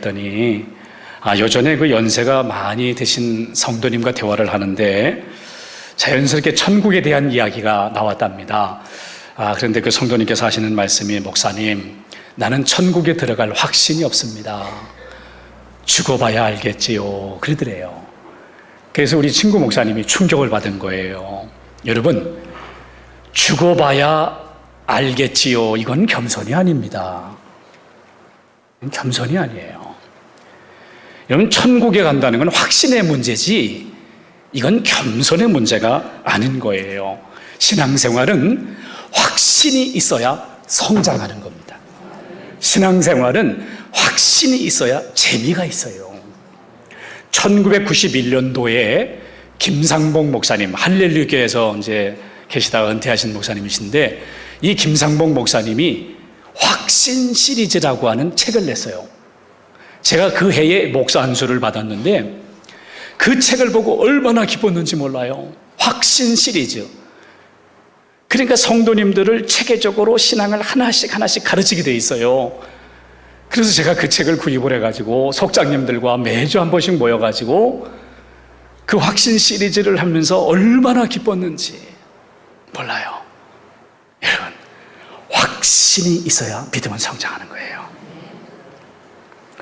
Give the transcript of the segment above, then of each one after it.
했더니 요전에 그 연세가 많이 드신 성도님과 대화를 하는데 자연스럽게 천국에 대한 이야기가 나왔답니다. 그런데 그 성도님께서 하시는 말씀이, 목사님, 나는 천국에 들어갈 확신이 없습니다. 죽어봐야 알겠지요. 그러더래요. 그래서 우리 친구 목사님이 충격을 받은 거예요. 여러분, 죽어봐야 알겠지요. 이건 겸손이 아닙니다. 겸손이 아니에요. 여러분, 천국에 간다는 건 확신의 문제지 이건 겸손의 문제가 아닌 거예요. 신앙생활은 확신이 있어야 성장하는 겁니다. 신앙생활은 확신이 있어야 재미가 있어요. 1991년도에 김상복 목사님, 할렐루야교회에서 이제 계시다가 은퇴하신 목사님이신데, 이 김상복 목사님이 확신 시리즈라고 하는 책을 냈어요. 제가 그 해에 목사 안수를 받았는데 그 책을 보고 얼마나 기뻤는지 몰라요. 확신 시리즈. 그러니까 성도님들을 체계적으로 신앙을 하나씩 가르치게 돼 있어요. 그래서 제가 그 책을 구입을 해가지고 속장님들과 매주 한 번씩 모여가지고 그 확신 시리즈를 하면서 얼마나 기뻤는지 몰라요. 여러분, 확신이 있어야 믿음은 성장하는 거예요.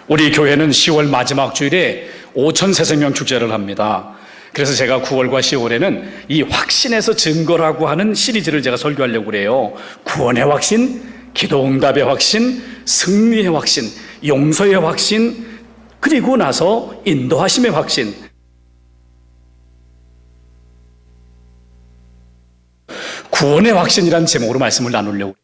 우리 교회는 10월 마지막 주일에 5천 새생명 축제를 합니다. 그래서 제가 9월과 10월에는 이 확신에서 증거라고 하는 시리즈를 제가 설교하려고 그래요. 구원의 확신, 기도응답의 확신, 승리의 확신, 용서의 확신, 그리고 나서 인도하심의 확신. 구원의 확신이라는 제목으로 말씀을 나누려고.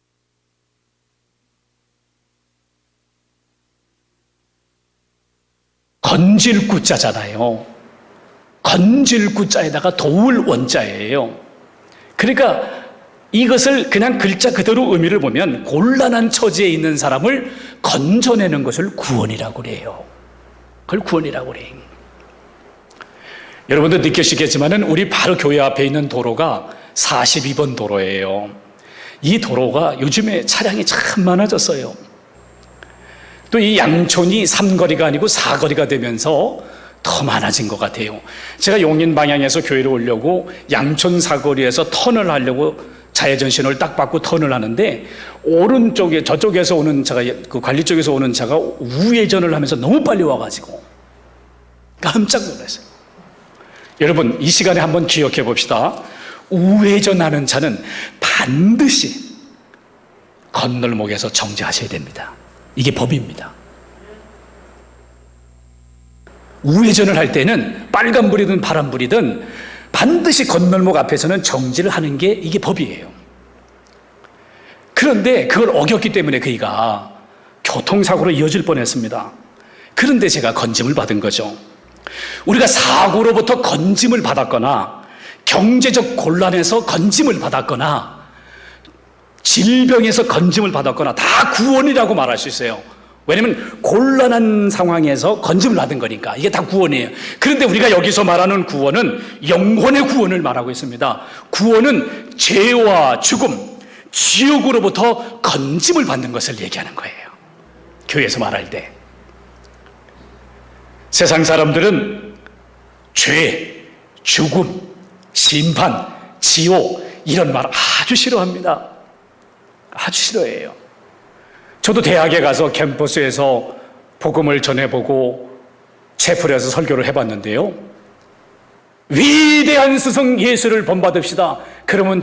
건질 구자잖아요. 건질 구자에다가 도울 원자예요. 그러니까 이것을 그냥 글자 그대로 의미를 보면 곤란한 처지에 있는 사람을 건져내는 것을 구원이라고 그래요. 그걸 구원이라고 그래요. 여러분도 느끼시겠지만은 우리 바로 교회 앞에 있는 도로가 42번 도로예요. 이 도로가 요즘에 차량이 참 많아졌어요. 또 이 양촌이 3거리가 아니고 4거리가 되면서 더 많아진 것 같아요. 제가 용인 방향에서 교회를 오려고 양촌 사거리에서 턴을 하려고 자회전 신호를 딱 받고 턴을 하는데, 오른쪽에 저쪽에서 오는 차가, 그 관리 쪽에서 오는 차가 우회전을 하면서 너무 빨리 와가지고 깜짝 놀랐어요. 여러분, 이 시간에 한번 기억해 봅시다. 우회전하는 차는 반드시 건널목에서 정지하셔야 됩니다. 이게 법입니다. 우회전을 할 때는 빨간불이든 파란불이든 반드시 건널목 앞에서는 정지를 하는 게 이게 법이에요. 그런데 그걸 어겼기 때문에 그이가 교통사고로 이어질 뻔했습니다. 그런데 제가 건짐을 받은 거죠. 우리가 사고로부터 건짐을 받았거나 경제적 곤란에서 건짐을 받았거나 질병에서 건짐을 받았거나 다 구원이라고 말할 수 있어요. 왜냐하면 곤란한 상황에서 건짐을 받은 거니까 이게 다 구원이에요. 그런데 우리가 여기서 말하는 구원은 영혼의 구원을 말하고 있습니다. 구원은 죄와 죽음, 지옥으로부터 건짐을 받는 것을 얘기하는 거예요. 교회에서 말할 때 세상 사람들은 죄, 죽음, 심판, 지옥 이런 말 아주 싫어합니다. 아주 싫어해요. 저도 대학에 가서 캠퍼스에서 복음을 전해보고 채플에서 설교를 해봤는데요. 위대한 스승 예수를 본받읍시다. 그러면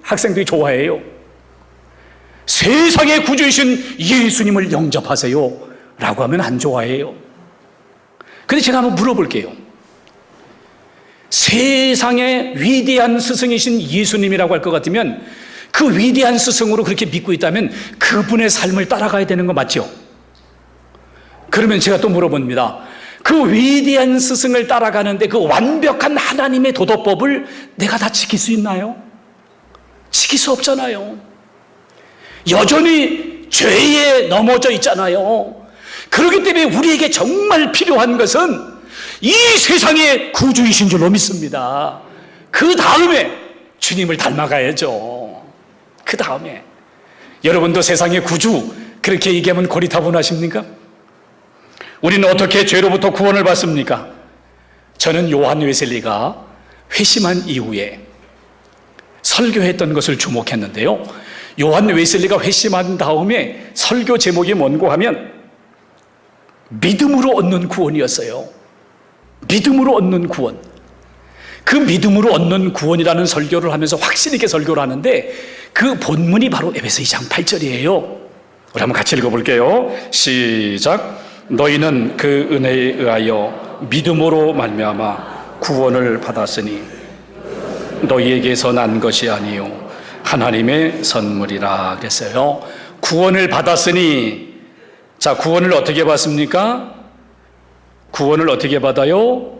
학생들이 좋아해요. 세상의 구주이신 예수님을 영접하세요 라고 하면 안 좋아해요. 근데 제가 한번 물어볼게요. 세상의 위대한 스승이신 예수님이라고 할 것 같으면 그 위대한 스승으로 그렇게 믿고 있다면 그분의 삶을 따라가야 되는 거 맞죠? 그러면 제가 또 물어봅니다. 그 위대한 스승을 따라가는데 그 완벽한 하나님의 도덕법을 내가 다 지킬 수 있나요? 지킬 수 없잖아요. 여전히 죄에 넘어져 있잖아요. 그렇기 때문에 우리에게 정말 필요한 것은 이 세상의 구주이신 줄로 믿습니다. 그 다음에 주님을 닮아가야죠. 그 다음에 여러분도 세상의 구주 그렇게 얘기하면 고리타분하십니까? 우리는 어떻게 죄로부터 구원을 받습니까? 저는 요한 웨슬리가 회심한 이후에 설교했던 것을 주목했는데요. 요한 웨슬리가 회심한 다음에 설교 제목이 뭔고 하면 믿음으로 얻는 구원이었어요. 믿음으로 얻는 구원. 그 믿음으로 얻는 구원이라는 설교를 하면서 확신 있게 설교를 하는데 그 본문이 바로 에베소 2장 8절이에요. 우리 한번 같이 읽어볼게요. 시작. 너희는 그 은혜에 의하여 믿음으로 말미암아 구원을 받았으니 너희에게서 난 것이 아니요 하나님의 선물이라 그랬어요. 구원을 받았으니, 자, 구원을 어떻게 받습니까? 구원을 어떻게 받아요?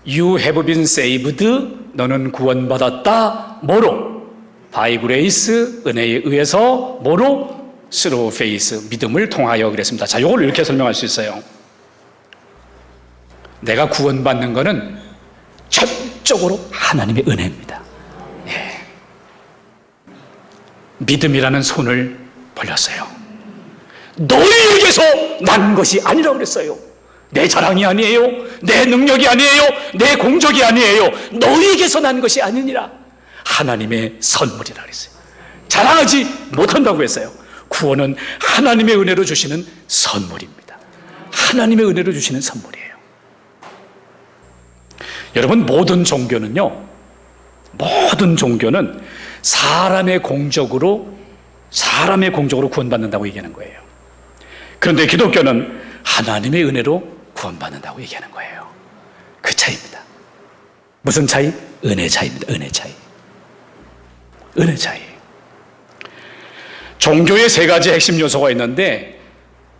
You have been saved. 너는 구원받았다. 뭐로? By grace, 은혜에 의해서. 뭐로? Through faith, 믿음을 통하여 그랬습니다. 자, 이걸 이렇게 설명할 수 있어요. 내가 구원받는 것은 전적으로 하나님의 은혜입니다. 예. 믿음이라는 손을 벌렸어요. 너희에게서 난 것이 아니라고 그랬어요. 내 자랑이 아니에요. 내 능력이 아니에요. 내 공적이 아니에요. 너희에게서 난 것이 아니니라. 하나님의 선물이라 그랬어요. 자랑하지 못한다고 했어요. 구원은 하나님의 은혜로 주시는 선물입니다. 하나님의 은혜로 주시는 선물이에요. 여러분, 모든 종교는 사람의 공적으로 구원받는다고 얘기하는 거예요. 그런데 기독교는 하나님의 은혜로 구원받는다고 얘기하는 거예요. 그 차이입니다. 무슨 차이? 은혜 차이입니다. 은혜 차이. 은혜 차이. 종교의 세 가지 핵심 요소가 있는데,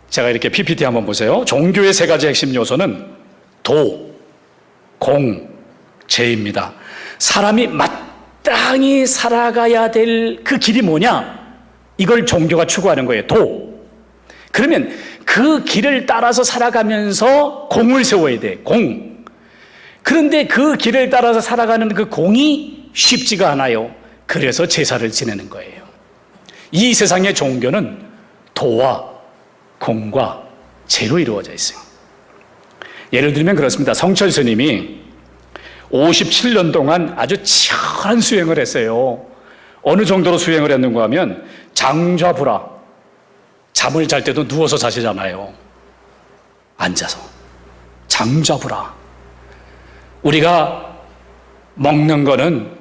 제가 이렇게 PPT 한번 보세요. 종교의 세 가지 핵심 요소는 도, 공, 죄입니다. 사람이 마땅히 살아가야 될 그 길이 뭐냐? 이걸 종교가 추구하는 거예요. 도. 그러면 그 길을 따라서 살아가면서 공을 세워야 돼. 공. 그런데 그 길을 따라서 살아가는 그 공이 쉽지가 않아요. 그래서 제사를 지내는 거예요. 이 세상의 종교는 도와 공과 죄로 이루어져 있어요. 예를 들면 그렇습니다. 성철 스님이 57년 동안 아주 치열한 수행을 했어요. 어느 정도로 수행을 했는가 하면 장좌불화, 잠을 잘 때도 누워서 자시잖아요. 앉아서. 장좌불화. 우리가 먹는 거는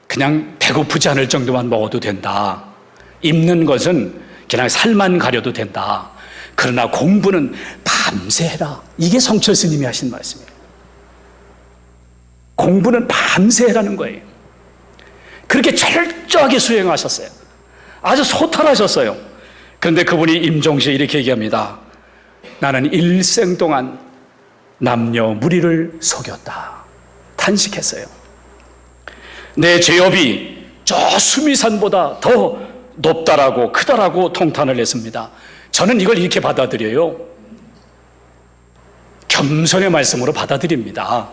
그냥 배고프지 않을 정도만 먹어도 된다. 입는 것은 그냥 살만 가려도 된다. 그러나 공부는 밤새 해라. 이게 성철 스님이 하신 말씀이에요. 공부는 밤새 해라는 거예요. 그렇게 철저하게 수행하셨어요. 아주 소탈하셨어요. 그런데 그분이 임종시에 이렇게 얘기합니다. 나는 일생 동안 남녀 무리를 속였다. 탄식했어요. 내 죄업이 저 수미산보다 더 높다라고 크다라고 통탄을 했습니다. 저는 이걸 이렇게 받아들여요. 겸손의 말씀으로 받아들입니다.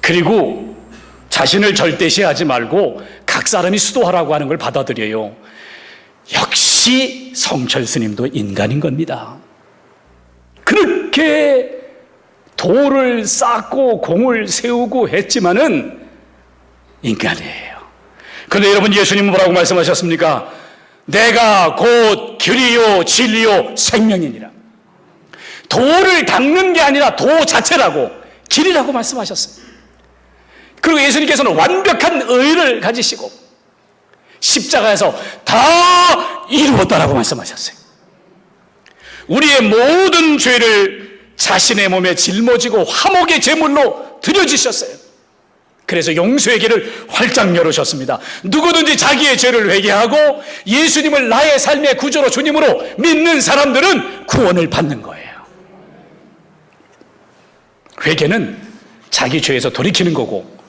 그리고 자신을 절대시하지 말고 각 사람이 수도하라고 하는 걸 받아들여요. 역시 성철 스님도 인간인 겁니다. 그렇게 돌을 쌓고 공을 세우고 했지만은 인간이에요. 그런데 여러분, 예수님은 뭐라고 말씀하셨습니까? 내가 곧 길이요 진리요 생명이니라. 돌을 닦는 게 아니라 도 자체라고, 길이라고 말씀하셨어요. 그리고 예수님께서는 완벽한 의를 가지시고 십자가에서 다 이루었다라고 말씀하셨어요. 우리의 모든 죄를 자신의 몸에 짊어지고 화목의 제물로 드려주셨어요. 그래서 용서의 길을 활짝 열으셨습니다. 누구든지 자기의 죄를 회개하고 예수님을 나의 삶의 구주로 주님으로 믿는 사람들은 구원을 받는 거예요. 회개는 자기 죄에서 돌이키는 거고,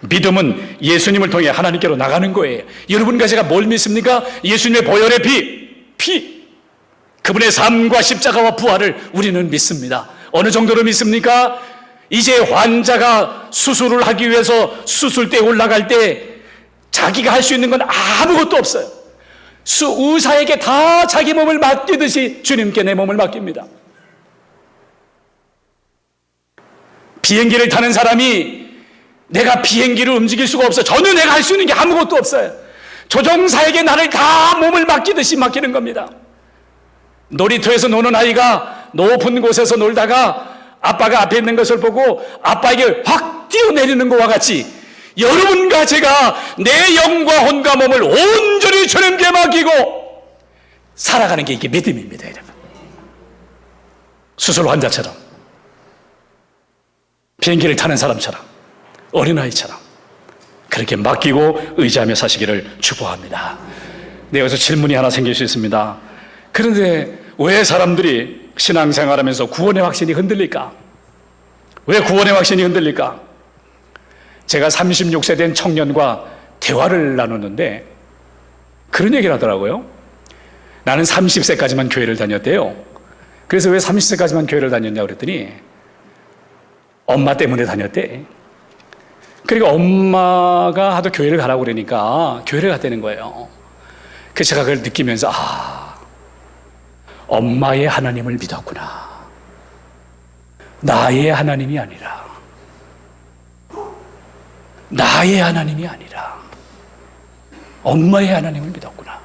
믿음은 예수님을 통해 하나님께로 나가는 거예요. 여러분과 제가 뭘 믿습니까? 예수님의 보혈의 피. 그분의 삶과 십자가와 부활을 우리는 믿습니다. 어느 정도로 믿습니까? 이제 환자가 수술을 하기 위해서 수술대에 올라갈 때 자기가 할 수 있는 건 아무것도 없어요. 의사에게 다 자기 몸을 맡기듯이 주님께 내 몸을 맡깁니다. 비행기를 타는 사람이 내가 비행기를 움직일 수가 없어. 전혀 내가 할 수 있는 게 아무것도 없어요. 조종사에게 나를 다 몸을 맡기듯이 맡기는 겁니다. 놀이터에서 노는 아이가 높은 곳에서 놀다가 아빠가 앞에 있는 것을 보고 아빠에게 확 뛰어내리는 것과 같이 여러분과 제가 내 영과 혼과 몸을 온전히 주님께 맡기고 살아가는 게 이게 믿음입니다, 여러분. 수술 환자처럼, 비행기를 타는 사람처럼, 어린아이처럼 그렇게 맡기고 의지하며 사시기를 축복합니다. 네, 여기서 질문이 하나 생길 수 있습니다. 그런데 왜 사람들이 신앙생활하면서 구원의 확신이 흔들릴까? 왜 구원의 확신이 흔들릴까? 제가 36세 된 청년과 대화를 나눴는데 그런 얘기를 하더라고요. 나는 30세까지만 교회를 다녔대요. 그래서 왜 30세까지만 교회를 다녔냐고 그랬더니 엄마 때문에 다녔대. 그리고 엄마가 하도 교회를 가라고 그러니까 교회를 갔다는 거예요. 그래서 제가 그걸 느끼면서 엄마의 하나님을 믿었구나. 나의 하나님이 아니라, 나의 하나님이 아니라 엄마의 하나님을 믿었구나.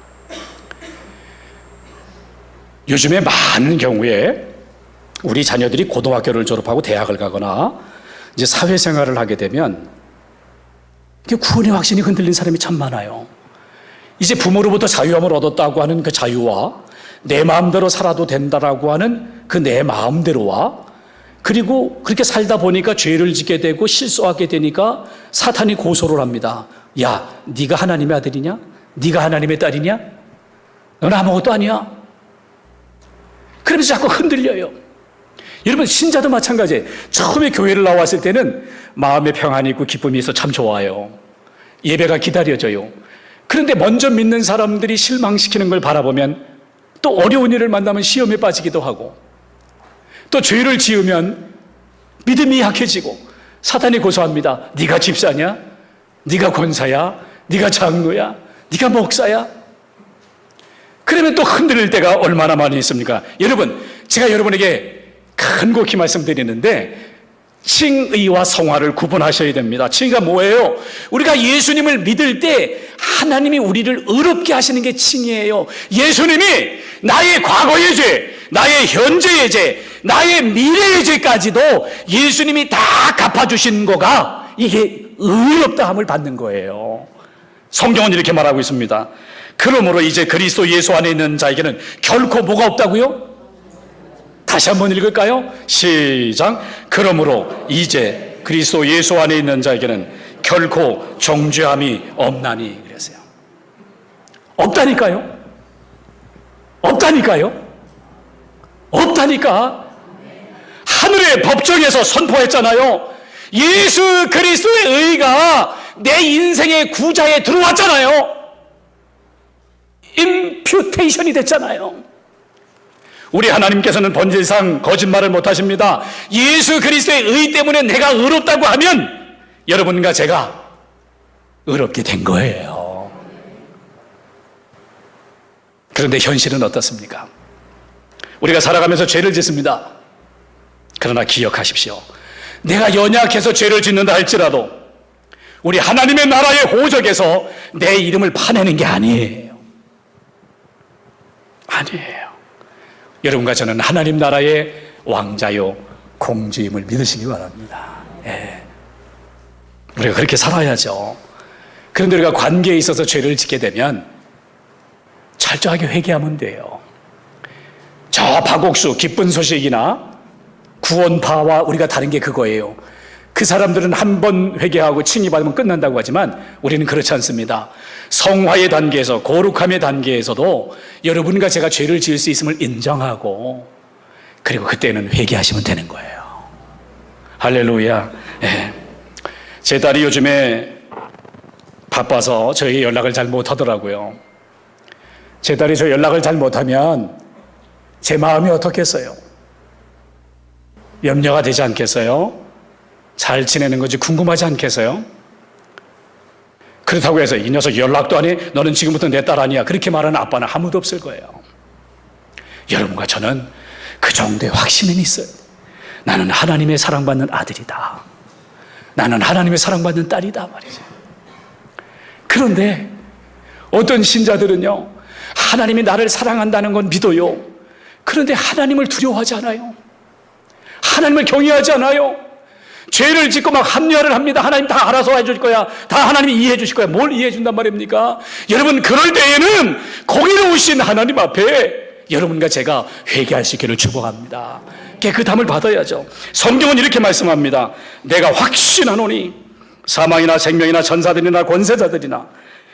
요즘에 많은 경우에 우리 자녀들이 고등학교를 졸업하고 대학을 가거나 이제 사회생활을 하게 되면 구원의 확신이 흔들린 사람이 참 많아요. 이제 부모로부터 자유함을 얻었다고 하는 그 자유와 내 마음대로 살아도 된다라고 하는 그 내 마음대로와 그리고 그렇게 살다 보니까 죄를 짓게 되고 실수하게 되니까 사탄이 고소를 합니다. 야, 네가 하나님의 아들이냐? 네가 하나님의 딸이냐? 너는 아무것도 아니야. 그러면서 자꾸 흔들려요. 여러분, 신자도 마찬가지예요. 처음에 교회를 나왔을 때는 마음의 평안이 있고 기쁨이 있어 참 좋아요. 예배가 기다려져요. 그런데 먼저 믿는 사람들이 실망시키는 걸 바라보면 또 어려운 일을 만나면 시험에 빠지기도 하고 또 죄를 지으면 믿음이 약해지고 사탄이 고소합니다. 네가 집사냐? 네가 권사야? 네가 장로야? 네가 목사야? 그러면 또 흔들릴 때가 얼마나 많이 있습니까? 여러분, 제가 여러분에게 간곡히 말씀드리는데 칭의와 성화를 구분하셔야 됩니다. 칭의가 뭐예요? 우리가 예수님을 믿을 때 하나님이 우리를 의롭게 하시는 게 칭의예요. 예수님이 나의 과거의 죄, 나의 현재의 죄, 나의 미래의 죄까지도 예수님이 다 갚아주신 거가 이게 의롭다함을 받는 거예요. 성경은 이렇게 말하고 있습니다. 그러므로 이제 그리스도 예수 안에 있는 자에게는 결코 뭐가 없다고요? 다시 한번 읽을까요? 시작. 그러므로 이제 그리스도 예수 안에 있는 자에게는 결코 정죄함이 없나니 그랬어요. 없다니까요? 없다니까요? 없다니까. 하늘의 법정에서 선포했잖아요. 예수 그리스도의 의가 내 인생의 구자에 들어왔잖아요. 임퓨테이션이 됐잖아요. 우리 하나님께서는 본질상 거짓말을 못하십니다. 예수 그리스도의 의 때문에 내가 의롭다고 하면 여러분과 제가 의롭게 된 거예요. 그런데 현실은 어떻습니까? 우리가 살아가면서 죄를 짓습니다. 그러나 기억하십시오. 내가 연약해서 죄를 짓는다 할지라도 우리 하나님의 나라의 호적에서 내 이름을 파내는 게 아니에요. 아니에요. 여러분과 저는 하나님 나라의 왕자요 공주임을 믿으시기 바랍니다. 예. 우리가 그렇게 살아야죠. 그런데 우리가 관계에 있어서 죄를 짓게 되면 철저하게 회개하면 돼요. 저 박옥수 기쁜 소식이나 구원파와 우리가 다른 게 그거예요. 그 사람들은 한 번 회개하고 칭의받으면 끝난다고 하지만 우리는 그렇지 않습니다. 성화의 단계에서, 거룩함의 단계에서도 여러분과 제가 죄를 지을 수 있음을 인정하고 그리고 그때는 회개하시면 되는 거예요. 할렐루야. 네. 제 딸이 요즘에 바빠서 저에게 연락을 잘 못하더라고요. 제 딸이 저 연락을 잘 못하면 제 마음이 어떻겠어요? 염려가 되지 않겠어요? 잘 지내는 건지 궁금하지 않겠어요? 그렇다고 해서 이 녀석 연락도 안 해? 너는 지금부터 내 딸 아니야. 그렇게 말하는 아빠는 아무도 없을 거예요. 여러분과 저는 그 정도의 확신은 있어요. 나는 하나님의 사랑받는 아들이다. 나는 하나님의 사랑받는 딸이다 말이죠. 그런데 어떤 신자들은요, 하나님이 나를 사랑한다는 건 믿어요. 그런데 하나님을 두려워하지 않아요. 하나님을 경외하지 않아요. 죄를 짓고 막 합리화를 합니다. 하나님 다 알아서 해줄 거야. 다 하나님이 이해해 주실 거야. 뭘 이해해 준단 말입니까? 여러분, 그럴 때에는 공의로우신 하나님 앞에 여러분과 제가 회개할 수 있기를 축복합니다. 깨끗함을 받아야죠. 성경은 이렇게 말씀합니다. 내가 확신하노니 사망이나 생명이나 전사들이나 권세자들이나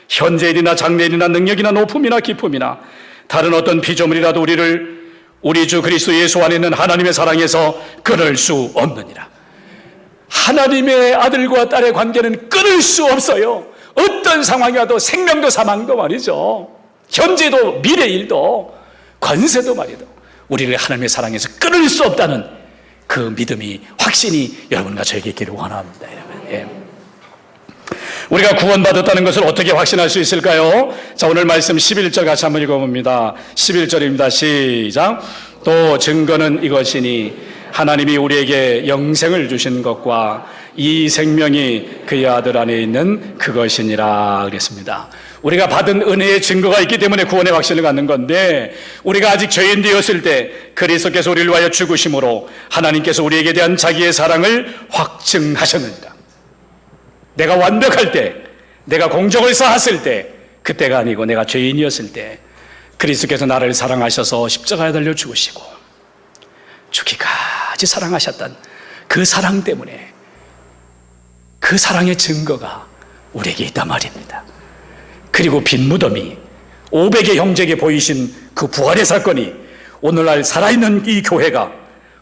현재일이나 장래일이나 능력이나 높음이나 깊음이나 다른 어떤 피조물이라도 우리를 우리 주 그리스도 예수 안에 있는 하나님의 사랑에서 끊을 수 없느니라. 하나님의 아들과 딸의 관계는 끊을 수 없어요. 어떤 상황이 와도, 생명도 사망도 말이죠, 현재도 미래일도 권세도 말이죠, 우리를 하나님의 사랑에서 끊을 수 없다는 그 믿음이, 확신이 여러분과 저에게 있기를 원합니다. 여러분. 예. 우리가 구원받았다는 것을 어떻게 확신할 수 있을까요? 자, 오늘 말씀 11절 같이 한번 읽어봅니다. 11절입니다. 시작. 또 증거는 이것이니 하나님이 우리에게 영생을 주신 것과 이 생명이 그의 아들 안에 있는 그것이니라 그랬습니다. 우리가 받은 은혜의 증거가 있기 때문에 구원의 확신을 갖는 건데, 우리가 아직 죄인 되었을 때 그리스도께서 우리를 위하여 죽으심으로 하나님께서 우리에게 대한 자기의 사랑을 확증하셨느니라. 내가 완벽할 때, 내가 공적을 쌓았을 때, 그때가 아니고 내가 죄인이었을 때 그리스도께서 나를 사랑하셔서 십자가에 달려 죽으시고 죽기까지 사랑하셨던 그 사랑 때문에, 그 사랑의 증거가 우리에게 있단 말입니다. 그리고 빈 무덤이 500의 형제에게 보이신 그 부활의 사건이 오늘날 살아있는 이 교회가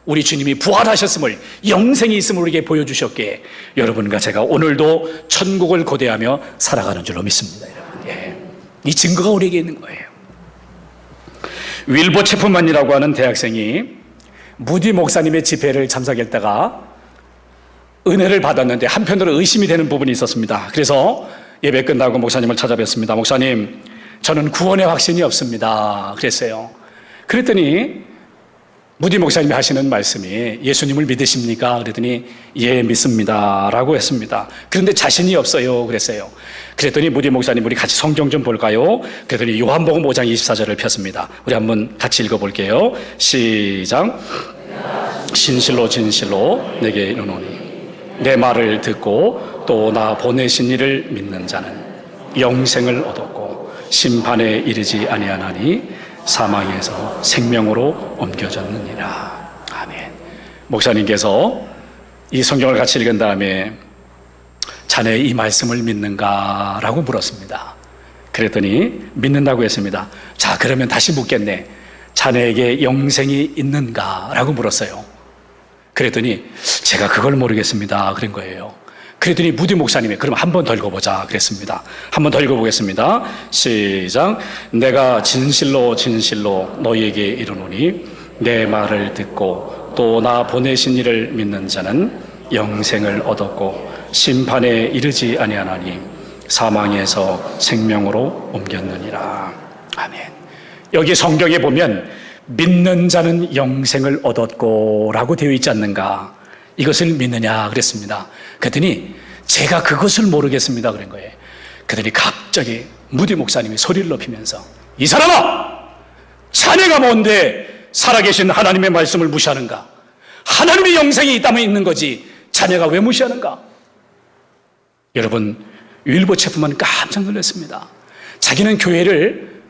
우리 주님이 부활하셨음을, 영생이 있음을 우리에게 보여주셨기에 여러분과 제가 오늘도 천국을 고대하며 살아가는 줄로 믿습니다. 여러분. 예. 이 증거가 우리에게 있는 거예요. 윌버 체프만이라고 하는 대학생이 무디 목사님의 집회를 참석했다가 은혜를 받았는데 한편으로 의심이 되는 부분이 있었습니다. 그래서 예배 끝나고 목사님을 찾아뵙습니다. 목사님, 저는 구원의 확신이 없습니다. 그랬어요. 그랬더니 무디 목사님이 하시는 말씀이, 예수님을 믿으십니까? 그랬더니 예, 믿습니다 라고 했습니다. 그런데 자신이 없어요 그랬어요. 그랬더니 무디 목사님, 우리 같이 성경 좀 볼까요? 그랬더니 요한복음 5장 24절을 폈습니다. 우리 한번 같이 읽어볼게요. 시작. 진실로 진실로 내게 이르노니 내 말을 듣고 또 나 보내신 이를 믿는 자는 영생을 얻었고 심판에 이르지 아니하나니 사망에서 생명으로 옮겨졌느니라. 아멘. 목사님께서 이 성경을 같이 읽은 다음에 자네 이 말씀을 믿는가? 라고 물었습니다. 그랬더니 믿는다고 했습니다. 자, 그러면 다시 묻겠네. 자네에게 영생이 있는가? 라고 물었어요. 그랬더니 제가 그걸 모르겠습니다. 그런 거예요. 그랬더니 무디 목사님이 그럼 한 번 더 읽어보자 그랬습니다. 한 번 더 읽어보겠습니다. 시작. 내가 진실로 진실로 너희에게 이르노니 내 말을 듣고 또 나 보내신 이를 믿는 자는 영생을 얻었고 심판에 이르지 아니하나니 사망에서 생명으로 옮겼느니라. 아멘. 여기 성경에 보면 믿는 자는 영생을 얻었고 라고 되어 있지 않는가? 이것을 믿느냐 그랬습니다. 그랬더니 제가 그것을 모르겠습니다 그런 거예요. 그랬더니 갑자기 무디 목사님이 소리를 높이면서, 이 사람아, 자네가 뭔데 살아계신 하나님의 말씀을 무시하는가? 하나님의 영생이 있다면 있는 거지 자네가 왜 무시하는가? 여러분, 윌버 체프만 깜짝 놀랐습니다. 자기는 교회를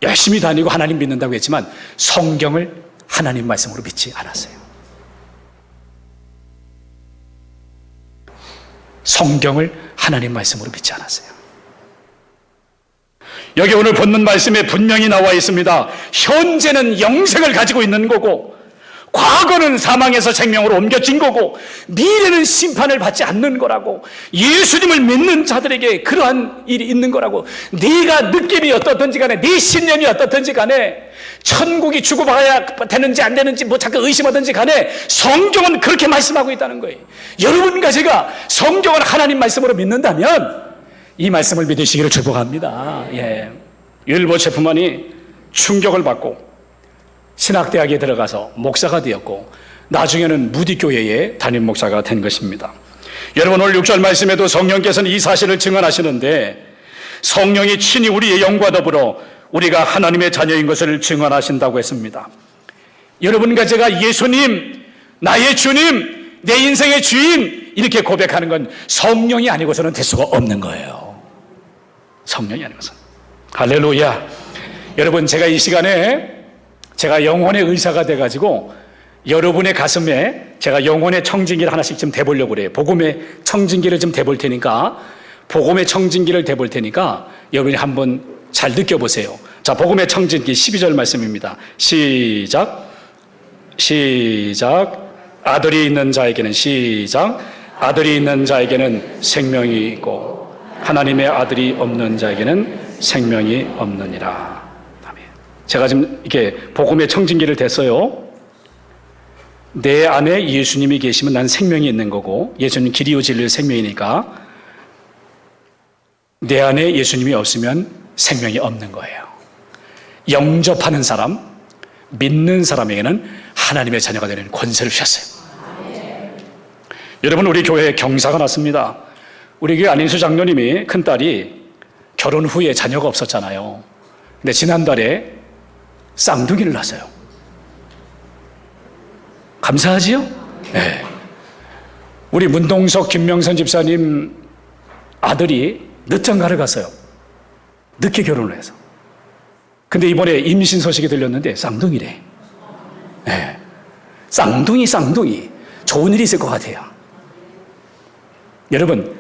열심히 다니고 하나님 믿는다고 했지만 성경을 하나님 말씀으로 믿지 않았어요. 성경을 하나님 말씀으로 믿지 않았어요. 여기 오늘 본문 말씀에 분명히 나와 있습니다. 현재는 영생을 가지고 있는 거고, 과거는 사망에서 생명으로 옮겨진 거고, 미래는 심판을 받지 않는 거라고, 예수님을 믿는 자들에게 그러한 일이 있는 거라고. 네가 느낌이 어떻든지 간에, 네 신념이 어떻든지 간에, 천국이 주고받아야 되는지 안 되는지 뭐 자꾸 의심하든지 간에 성경은 그렇게 말씀하고 있다는 거예요. 여러분과 제가 성경을 하나님 말씀으로 믿는다면 이 말씀을 믿으시기를 축복합니다. 예. 율보 체프만이 충격을 받고 신학대학에 들어가서 목사가 되었고 나중에는 무디교회의 담임 목사가 된 것입니다. 여러분, 오늘 6절 말씀에도 성령께서는 이 사실을 증언하시는데 성령이 친히 우리의 영과 더불어 우리가 하나님의 자녀인 것을 증언하신다고 했습니다. 여러분과 제가 예수님, 나의 주님, 내 인생의 주인 이렇게 고백하는 건 성령이 아니고서는 될 수가 없는 거예요. 성령이 아니고서는. 할렐루야. 여러분, 제가 이 시간에 제가 영혼의 의사가 돼가지고 여러분의 가슴에 제가 영혼의 청진기를 하나씩 좀 대보려고 그래요. 복음의 청진기를 좀 대볼 테니까, 복음의 청진기를 대볼 테니까 여러분이 한번 잘 느껴보세요. 자, 복음의 청진기 12절 말씀입니다. 시작. 아들이 있는 자에게는 시작. 아들이 있는 자에게는 생명이 있고 하나님의 아들이 없는 자에게는 생명이 없느니라. 아멘. 제가 지금 이렇게 복음의 청진기를 댔어요. 내 안에 예수님이 계시면 난 생명이 있는 거고, 예수님 길이요 진리요 생명이니까 내 안에 예수님이 없으면 생명이 없는 거예요. 영접하는 사람, 믿는 사람에게는 하나님의 자녀가 되는 권세를 주셨어요. 여러분, 우리 교회에 경사가 났습니다. 우리 교회 안인수 장로님이 큰딸이 결혼 후에 자녀가 없었잖아요. 근데 지난달에 쌍둥이를 낳았어요. 감사하지요? 네. 우리 문동석 김명선 집사님 아들이 늦장가를 갔어요. 늦게 결혼을 해서. 근데 이번에 임신 소식이 들렸는데 쌍둥이래. 네. 쌍둥이. 좋은 일이 있을 것 같아요. 여러분,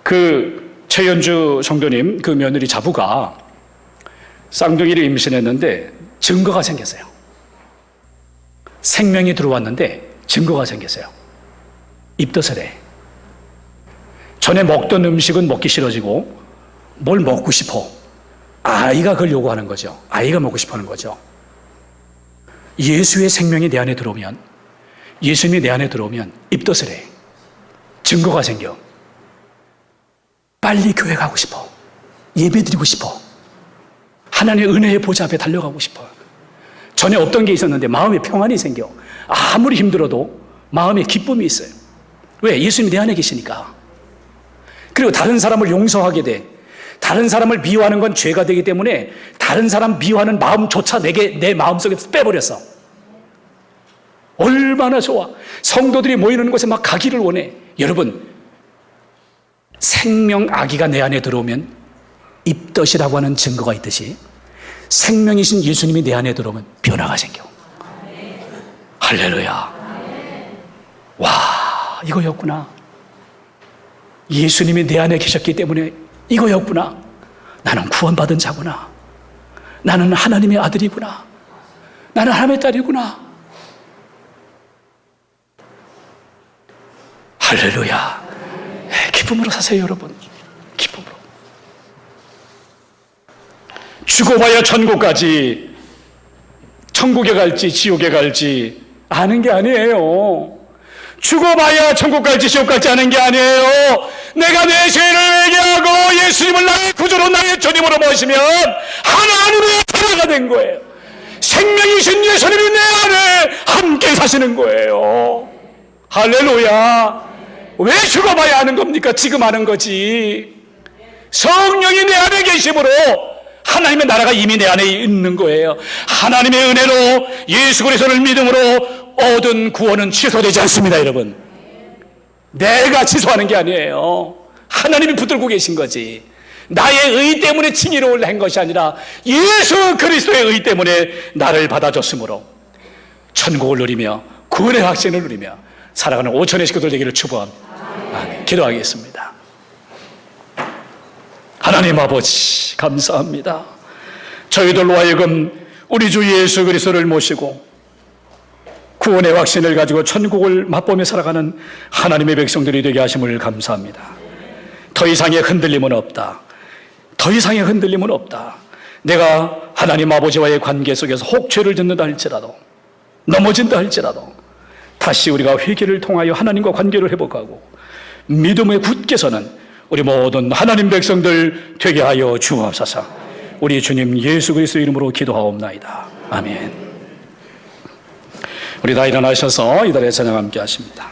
그 최연주 성도님 그 며느리 자부가 쌍둥이를 임신했는데 증거가 생겼어요. 생명이 들어왔는데 증거가 생겼어요. 입덧을. 전에 먹던 음식은 먹기 싫어지고 뭘 먹고 싶어. 아이가 그걸 요구하는 거죠. 아이가 먹고 싶어 하는 거죠. 예수의 생명이 내 안에 들어오면, 예수님이 내 안에 들어오면 입덧을 해. 증거가 생겨. 빨리 교회 가고 싶어. 예배 드리고 싶어. 하나님의 은혜의 보좌 앞에 달려가고 싶어. 전에 없던 게 있었는데 마음에 평안이 생겨. 아무리 힘들어도 마음에 기쁨이 있어요. 왜? 예수님이 내 안에 계시니까. 그리고 다른 사람을 용서하게 돼. 다른 사람을 미워하는 건 죄가 되기 때문에 다른 사람 미워하는 마음조차 내 마음속에서 빼버렸어. 얼마나 좋아. 성도들이 모이는 곳에 막 가기를 원해. 여러분, 생명 아기가 내 안에 들어오면 입덧이라고 하는 증거가 있듯이 생명이신 예수님이 내 안에 들어오면 변화가 생겨. 할렐루야. 와, 이거였구나. 예수님이 내 안에 계셨기 때문에 이거였구나. 나는 구원받은 자구나. 나는 하나님의 아들이구나. 나는 하나님의 딸이구나. 할렐루야. 기쁨으로 사세요, 여러분. 기쁨으로. 죽어봐야 천국까지, 천국에 갈지 지옥에 갈지 아는 게 아니에요. 죽어봐야 천국 갈지 지옥 갈지 아는 게 아니에요. 내가 내 죄를 회개하고 예수님을 나의 구주로 나의 주님으로 모시면 하나님의 자녀가 된 거예요. 생명이신 예수님이 내 안에 함께 사시는 거예요. 할렐루야. 왜 죽어봐야 아는 겁니까? 지금 아는 거지. 성령이 내 안에 계심으로 하나님의 나라가 이미 내 안에 있는 거예요. 하나님의 은혜로 예수 그리스도를 믿음으로 얻은 구원은 취소되지 않습니다, 여러분. 내가 취소하는 게 아니에요. 하나님이 붙들고 계신 거지. 나의 의 때문에 칭의로울 한 것이 아니라 예수 그리스도의 의 때문에 나를 받아줬으므로 천국을 누리며 구원의 확신을 누리며 살아가는 5천의 식구들 되기를 축복합니다. 기도하겠습니다. 하나님 아버지, 감사합니다. 저희들로 하여금 우리 주 예수 그리스도를 모시고 구원의 확신을 가지고 천국을 맛보며 살아가는 하나님의 백성들이 되게 하심을 감사합니다. 더 이상의 흔들림은 없다. 더 이상의 흔들림은 없다. 내가 하나님 아버지와의 관계 속에서 혹 죄를 짓는다 할지라도, 넘어진다 할지라도 다시 우리가 회개를 통하여 하나님과 관계를 회복하고 믿음에 굳게 서는 우리 모든 하나님 백성들 되게 하여 주옵소서. 우리 주님 예수 그리스도의 이름으로 기도하옵나이다. 아멘. 우리 다 일어나셔서 이달의 찬양 함께 하십니다.